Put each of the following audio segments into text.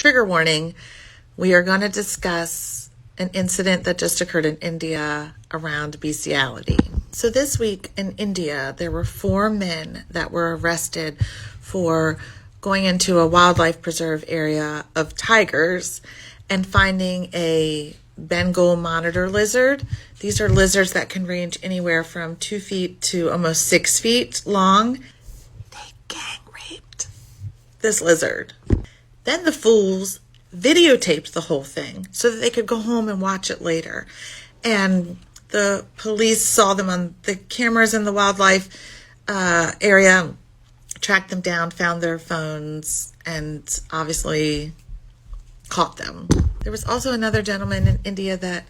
Trigger warning, we are going to discuss an incident that just occurred in India around bestiality. So this week in India, there were 4 men that were arrested for going into a wildlife preserve area of tigers and finding a Bengal monitor lizard. These are lizards that can range anywhere from 2 feet to almost 6 feet long. They gang raped this lizard. Then the fools videotaped the whole thing so that they could go home and watch it later. And the police saw them on the cameras in the wildlife area, tracked them down, found their phones, and obviously caught them. There was also another gentleman in India that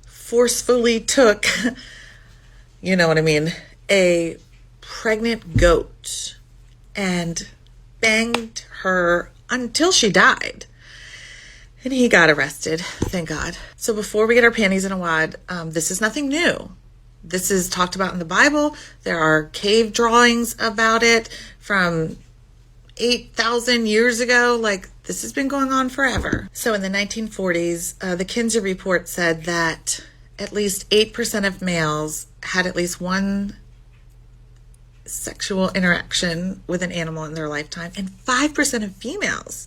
forcefully took, you know what I mean, a pregnant goat and banged her until she died. And he got arrested, thank God. So before we get our panties in a wad, this is nothing new. This is talked about in the Bible. There are cave drawings about it from 8,000 years ago. Like, this has been going on forever. So in the 1940s, the Kinsey report said that at least 8% of males had at least one sexual interaction with an animal in their lifetime, and 5% of females.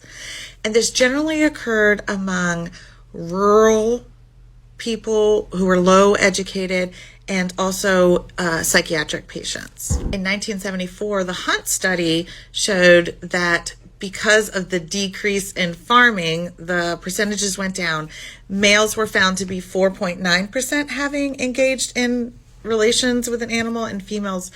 And this generally occurred among rural people who were low educated and also psychiatric patients. In 1974, the Hunt study showed that because of the decrease in farming, the percentages went down. Males were found to be 4.9% having engaged in relations with an animal, and females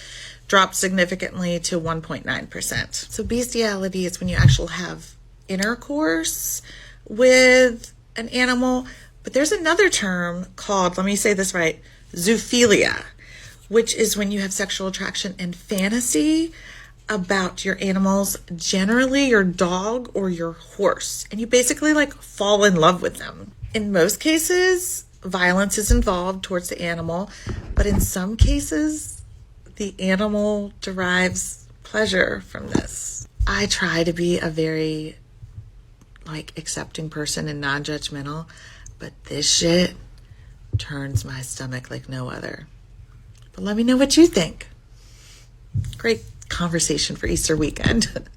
dropped significantly to 1.9%. So bestiality is when you actually have intercourse with an animal. But there's another term called, let me say this right, zoophilia, which is when you have sexual attraction and fantasy about your animals, generally your dog or your horse, and you basically like fall in love with them. In most cases, violence is involved towards the animal, but in some cases, the animal derives pleasure from this. I try to be a very accepting person and non-judgmental, but this shit turns my stomach like no other. But let me know what you think. Great conversation for Easter weekend.